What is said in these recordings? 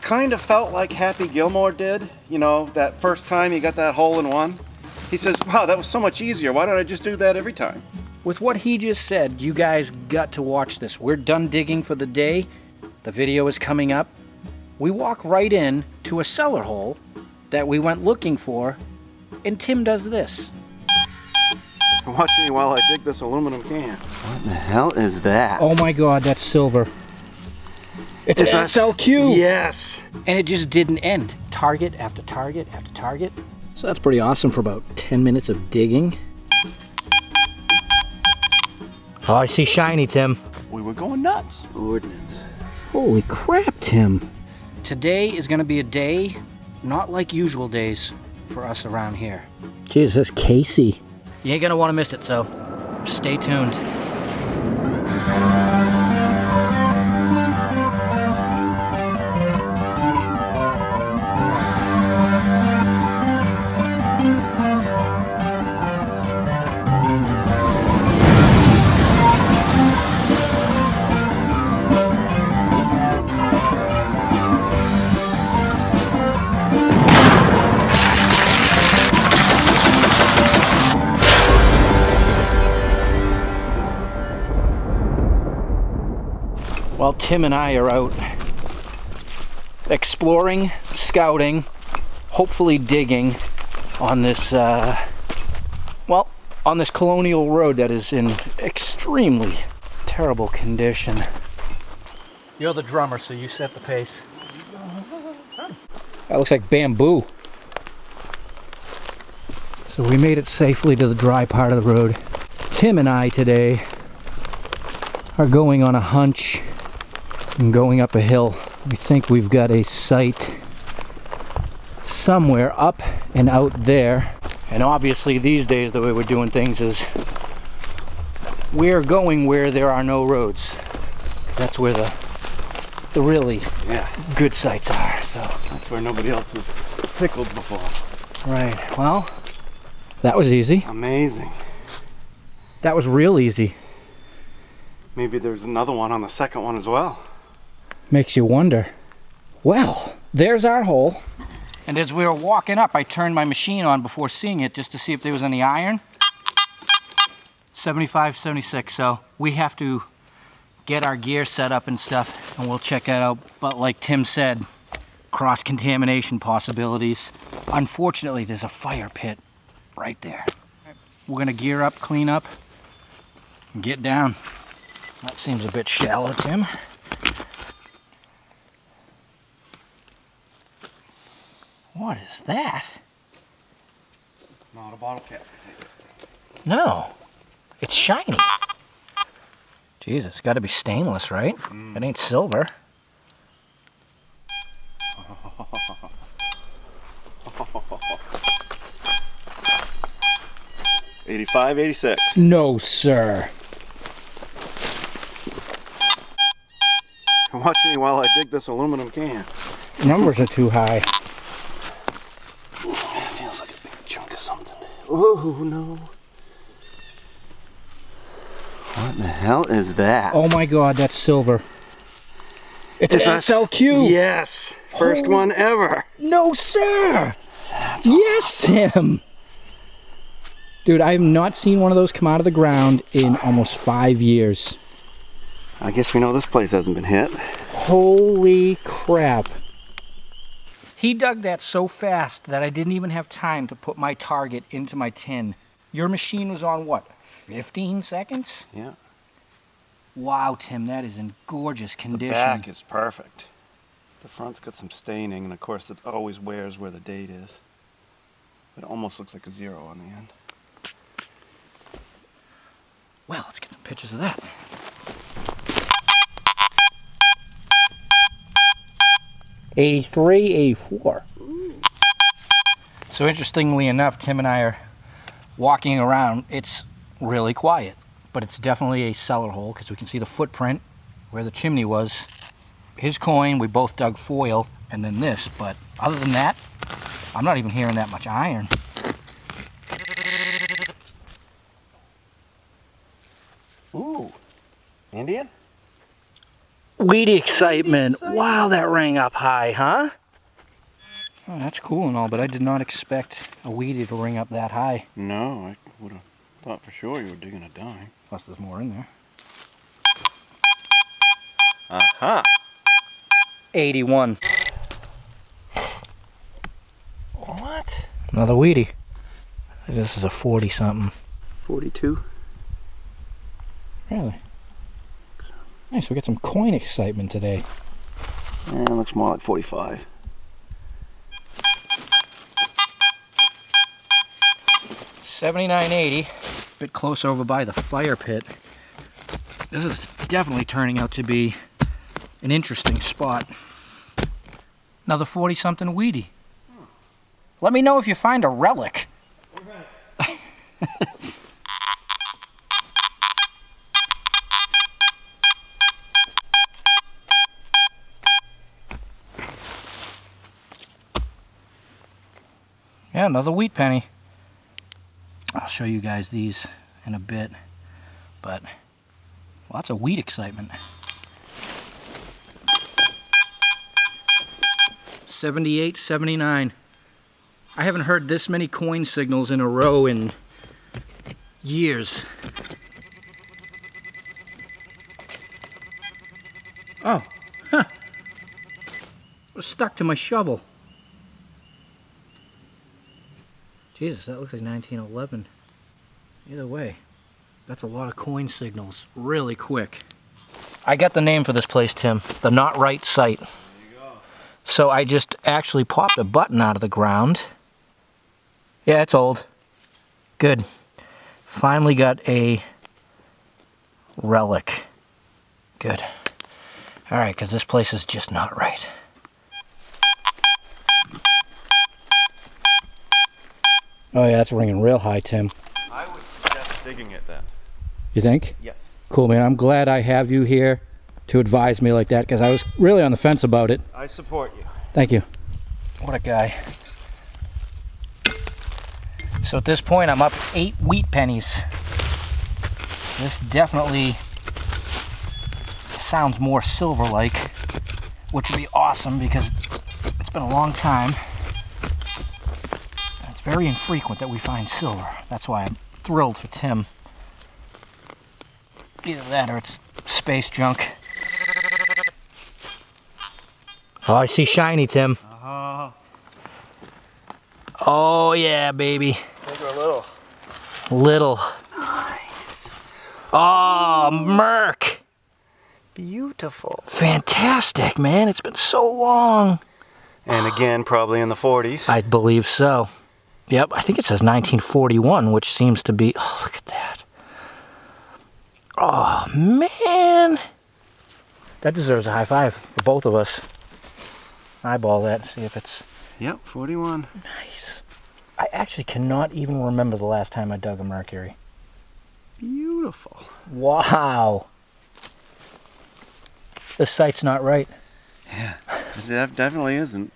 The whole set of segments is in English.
kind of felt like Happy Gilmore did, you know, that first time he got that hole in one. He says, wow, that was so much easier. Why don't I just do that every time? With what he just said, you guys got to watch this. We're done digging for the day. The video is coming up. We walk right in to a cellar hole that we went looking for, and Tim does this. Watch me while I dig this aluminum can. What the hell is that? Oh my God, that's silver. It's an SLQ. Yes. And it just didn't end. Target after target after target. So that's pretty awesome for about 10 minutes of digging. Oh, I see shiny, Tim. We were going nuts. Ordnance. Holy crap, Tim. Today is gonna be a day not like usual days for us around here. Jesus, Casey. You ain't gonna wanna miss it, so stay tuned. While Tim and I are out exploring, scouting, hopefully digging on this, well, on this colonial road that is in extremely terrible condition. You're the drummer, so you set the pace. That looks like bamboo. So we made it safely to the dry part of the road. Tim and I today are going on a hunch and going up a hill. We think we've got a site somewhere up and out there. And obviously these days the way we're doing things is we're going where there are no roads. That's where the really good sites are. So that's where nobody else has pickled before. Right, well, that was easy. Amazing. That was real easy. Maybe there's another one on the second one as well. Makes you wonder. Well, there's our hole. And as we were walking up, I turned my machine on before seeing it just to see if there was any iron. 75, 76, so we have to get our gear set up and stuff, and we'll check that out. But like Tim said, cross-contamination possibilities. Unfortunately, there's a fire pit right there. We're gonna gear up, clean up, and get down. That seems a bit shallow, Tim. What is that? Not a bottle cap. No, it's shiny. Jesus, it's got to be stainless, right? It ain't silver. $85, $86. No, sir. Watch me while I dig this aluminum can. Numbers are too high. Feels like a big chunk of something. Oh no. What the hell is that? Oh my God, that's silver. It's an SLQ. Yes. First one ever. No, sir. That's yes, Tim. Dude, I have not seen one of those come out of the ground in almost 5 years. I guess we know this place hasn't been hit. Holy crap. He dug that so fast that I didn't even have time to put my target into my tin. Your machine was on what, 15 seconds? Yeah. Wow, Tim, that is in gorgeous condition. The back is perfect. The front's got some staining, and of course it always wears where the date is. It almost looks like a 0 on the end. Well, let's get some pictures of that. '83, '84. So interestingly enough, Tim and I are walking around. It's really quiet, but it's definitely a cellar hole because we can see the footprint where the chimney was. His coin, we both dug foil, and then this, but other than that, I'm not even hearing that much iron. Ooh, Indian? Weedy excitement. Wow, that rang up high, huh? Oh, that's cool and all, but I did not expect a weedy to ring up that high. No, I would have thought for sure you were digging a dime. Plus there's more in there. Aha! 81. What? Another weedy. This is a 40 something. 42. Really? Nice, we got some coin excitement today. Yeah, it looks more like 45. $79.80. A bit closer over by the fire pit. This is definitely turning out to be an interesting spot. Another 40 something weedy. Let me know if you find a relic. Okay. Yeah, another wheat penny. I'll show you guys these in a bit, but lots of wheat excitement. 78, 79. I haven't heard this many coin signals in a row in years. Oh, huh. It was stuck to my shovel. Jesus, that looks like 1911. Either way, that's a lot of coin signals really quick. I got the name for this place, Tim. The Not Right Site. There you go. So I just actually popped a button out of the ground. Yeah, it's old. Good. Finally got a relic. Good. Alright, because this place is just not right. Oh yeah, that's ringing real high, Tim. I would suggest digging it then. You think? Yes. Cool, man. I'm glad I have you here to advise me like that, because I was really on the fence about it. I support you. Thank you. What a guy. So at this point, I'm up 8 wheat pennies. This definitely sounds more silver-like, which would be awesome because it's been a long time. It's very infrequent that we find silver. That's why I'm thrilled for Tim. Either that or it's space junk. Oh, I see shiny, Tim. Oh yeah, baby. Big or little? Little. Nice. Oh, Merc. Beautiful. Fantastic, man. It's been so long. And again, probably in the 40s. I believe so. Yep, I think it says 1941, which seems to be... Oh, look at that. Oh, man. That deserves a high five for both of us. Eyeball that and see if it's... Yep, 41. Nice. I actually cannot even remember the last time I dug a mercury. Beautiful. Wow. This site's not right. Yeah, it definitely isn't.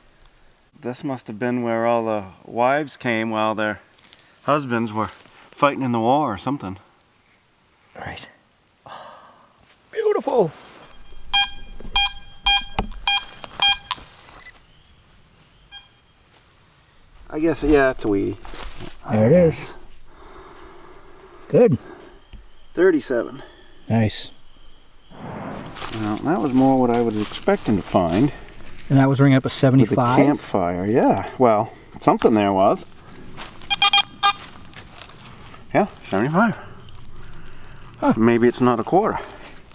This must have been where all the wives came while their husbands were fighting in the war or something. Right. Oh, beautiful. I guess, yeah, it's a weedy. There it is. Good. 37. Nice. Well, that was more what I was expecting to find. And that was ringing up a With 75? the campfire, yeah. Well, something there was. Yeah, 75. Huh. Maybe it's not a quarter.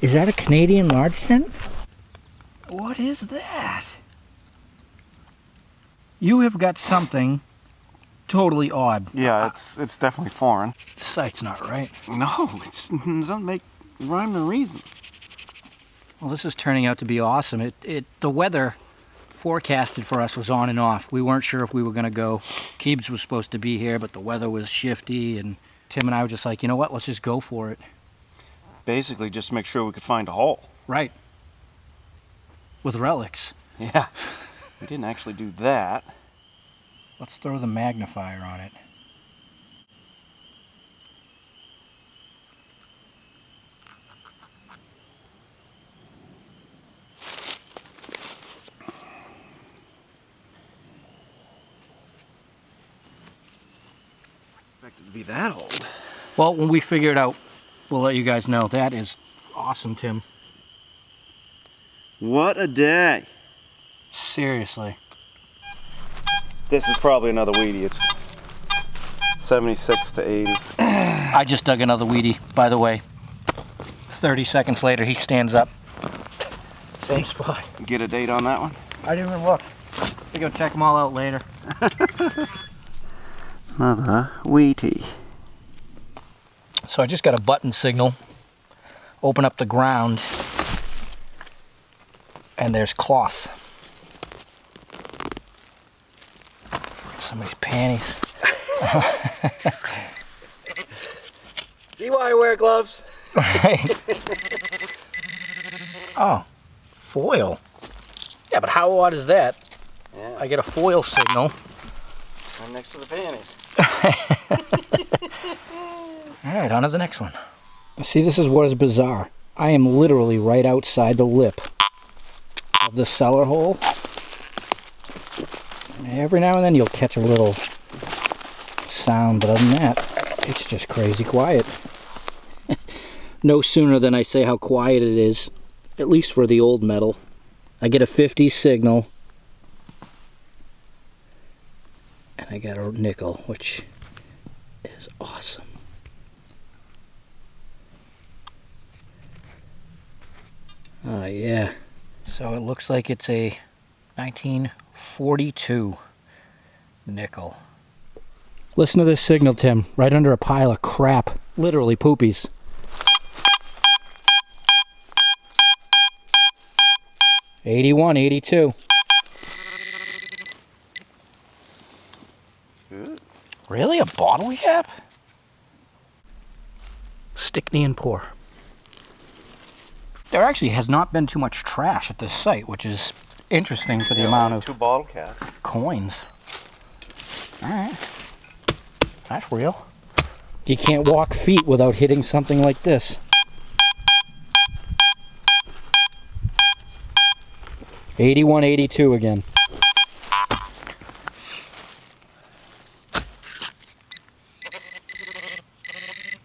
Is that a Canadian large cent? What is that? You have got something totally odd. Yeah, it's definitely foreign. The site's not right. No, it doesn't make rhyme or reason. Well, this is turning out to be awesome. The weather forecasted for us was on and off. We weren't sure if we were going to go. Keebs was supposed to be here, but the weather was shifty, and Tim and I were just like, you know what, let's just go for it. Basically, just to make sure we could find a hole. Right. With relics. Yeah. We didn't actually do that. Let's throw the magnifier on it. expect it to be that old. Well, when we figure it out, we'll let you guys know. That is awesome, Tim. What a day. Seriously. This is probably another weedy. It's 76 to 80. I just dug another weedy, by the way. 30 seconds later, he stands up. Same spot. Get a date on that one? I didn't even look. We go check them all out later. Another weedy. So I just got a button signal. Open up the ground. And there's cloth. Somebody's panties. See why I wear gloves? Right. Oh, foil. Yeah, but how odd is that? Yeah. I get a foil signal. Right next to the panties. All right, on to the next one. See, this is what is bizarre. I am literally right outside the lip of the cellar hole. And every now and then you'll catch a little sound, but other than that, it's just crazy quiet. No sooner than I say how quiet it is, at least for the old metal, I get a 50 signal, and I got a nickel, which is awesome. Oh yeah. So it looks like it's a 1942 nickel. Listen to this signal, Tim, right under a pile of crap, literally poopies. '81, '82. Good. Really? A bottle cap? Stickney and pour. There actually has not been too much trash at this site, which is interesting for the amount of 2 bottle caps. coins. Alright. That's real. You can't walk feet without hitting something like this. '81, '82 again.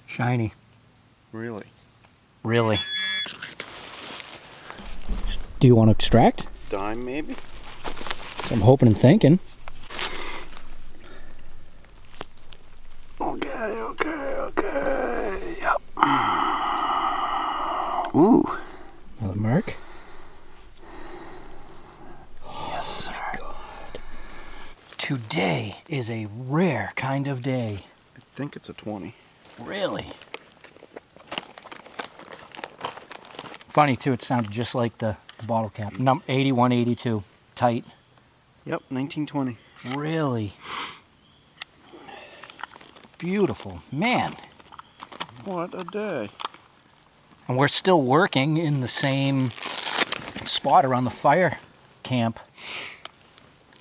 Shiny. Really? Really. Do you want to extract? Dime maybe? I'm hoping and thinking. Okay. Yep. Ooh. Another merc. Yes, sir. God. Today is a rare kind of day. I think it's a 20. Really? Funny too, it sounded just like the bottle cap. 81, 82. Tight. Yep, 1920. Really? Beautiful. Man. What a day. And we're still working in the same spot around the fire camp.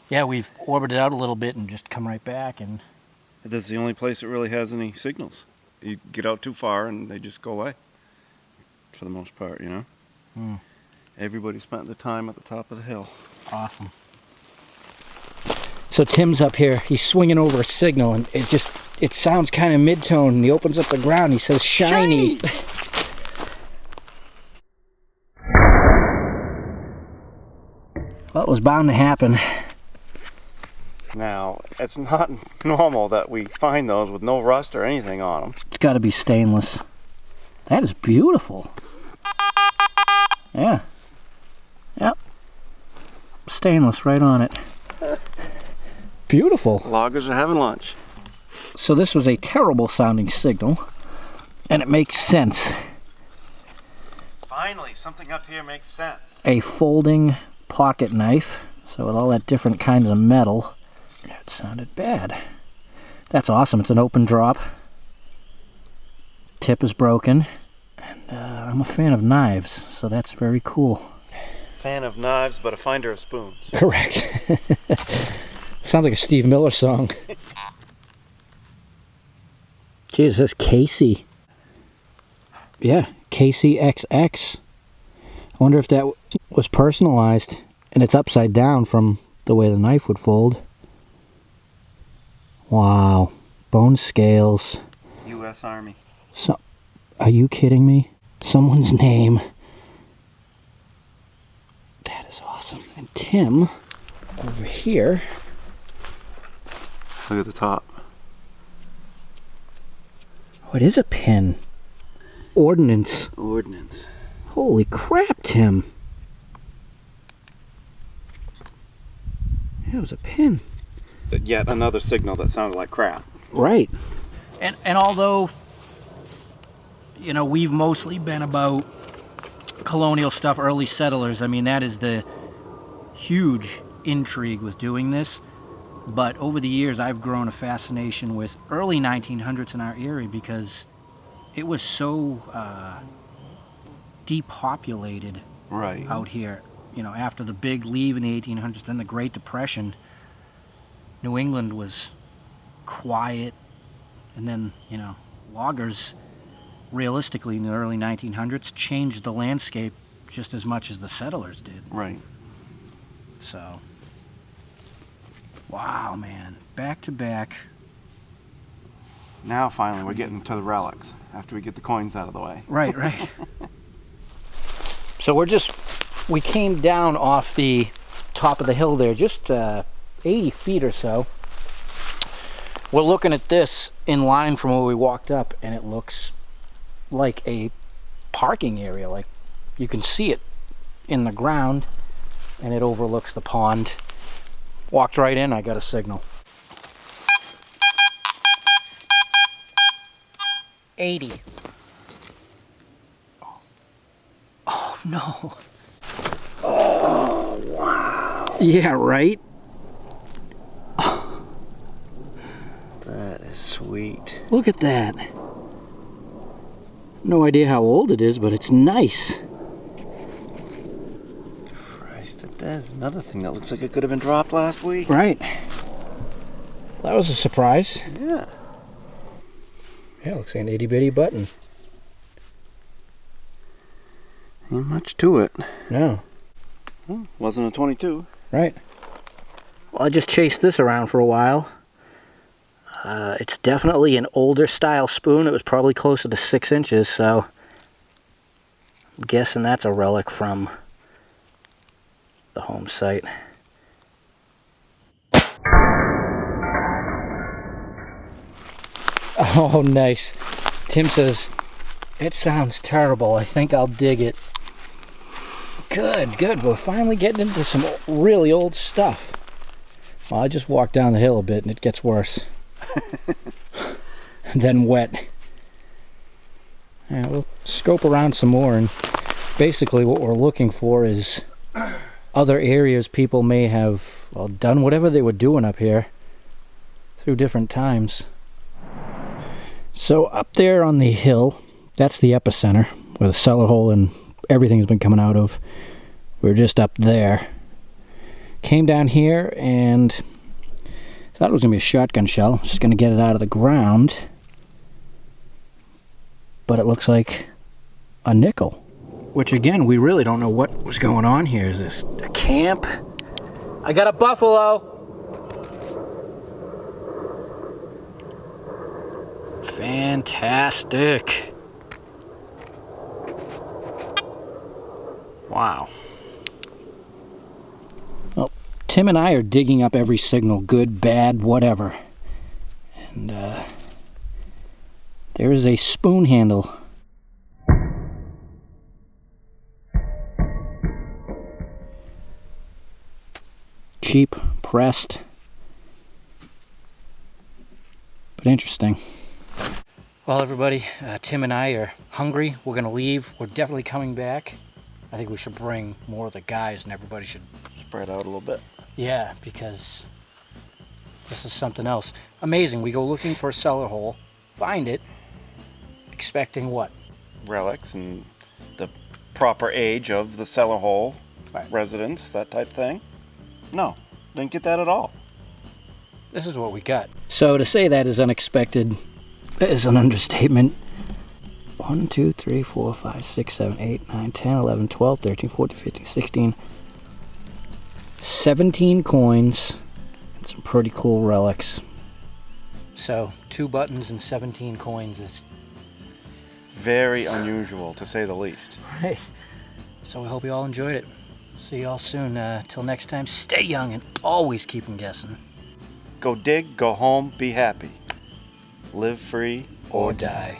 Yeah, we've orbited out a little bit and just come right back. And This is the only place that really has any signals. You get out too far and they just go away. For the most part, you know? Everybody spent the time at the top of the hill. awesome. So Tim's up here, he's swinging over a signal and it sounds kind of mid-tone, and he opens up the ground, he says shiny. Well, it was bound to happen. Now, it's not normal that we find those with no rust or anything on them. It's got to be stainless. That is beautiful. Yeah. Yep. Stainless right on it. Beautiful. Loggers are having lunch. So this was a terrible sounding signal, and it makes sense. Finally, something up here makes sense. A folding pocket knife, so with all that different kinds of metal. It sounded bad. That's awesome. It's an open drop. Tip is broken. And I'm a fan of knives, so that's very cool. Fan of knives, but a finder of spoons. Correct. Sounds like a Steve Miller song. Jesus, Casey. Yeah, Casey XX. I wonder if that was personalized and it's upside down from the way the knife would fold. Wow. Bone scales. U.S. Army. So, are you kidding me? Someone's name. That is awesome. And Tim, over here. Look at the top. Oh, it is a pin. Ordnance. Ordnance. Holy crap, Tim. That was a pin. Yet another signal that sounded like crap. Right. And although, you know, we've mostly been about colonial stuff, early settlers, I mean, that is the huge intrigue with doing this. But over the years, I've grown a fascination with early 1900s in our area because it was so depopulated out here. You know, after the big leave in the 1800s, then the Great Depression, New England was quiet. And then, you know, loggers, realistically, in the early 1900s, changed the landscape just as much as the settlers did. Right. So, wow, man. Back to back. Now, finally, we're getting to the relics after we get the coins out of the way. Right, right. So we came down off the top of the hill there, just 80 feet or so. We're looking at this in line from where we walked up, and it looks like a parking area. Like, you can see it in the ground, and it overlooks the pond. Walked right in, I got a signal. 80. Oh, no. Oh, wow. Yeah, right? That is sweet. Look at that. No idea how old it is, but it's nice. Christ, that's another thing that looks like it could have been dropped last week. Right. That was a surprise. Yeah. Yeah, looks like an itty bitty button. Ain't much to it. No. Well, wasn't a 22. Right. Well, I just chased this around for a while. It's definitely an older style spoon. It was probably closer to 6 inches, so I'm guessing that's a relic from the home site. Oh, nice. Tim says, it sounds terrible. I think I'll dig it. Good, good. We're finally getting into some really old stuff. Well, I just walked down the hill a bit and it gets worse. Then wet. Yeah, we'll scope around some more, and basically what we're looking for is other areas people may have, well, done whatever they were doing up here through different times. So up there on the hill, that's the epicenter where the cellar hole and everything's been coming out of. We're just up there. Came down here and thought it was going to be a shotgun shell. Just going to get it out of the ground. But it looks like a nickel. Which again, we really don't know what was going on here. Is this a camp? I got a buffalo! Fantastic! Wow. Well, Tim and I are digging up every signal, good, bad, whatever. And there is a spoon handle. Cheap, pressed, but interesting. Well, everybody, Tim and I are hungry. We're gonna leave. We're definitely coming back. I think we should bring more of the guys and everybody should Spread out a little bit. Yeah, because this is something else. Amazing. We go looking for a cellar hole, find it, expecting what? Relics and the proper age of the cellar hole, Right. residence, that type thing. No, didn't get that at all. This is what we got. So to say that is unexpected is an understatement. 1, 2, 3, 4, 5, 6, 7, 8, 9, 10, 11, 12, 13, 14, 15, 16, 17 coins and some pretty cool relics. So 2 buttons and 17 coins is very unusual, to say the least. right. So we hope you all enjoyed it. See you all soon. Till next time, stay young and always keep them guessing. Go dig, go home, be happy. Live free Or die.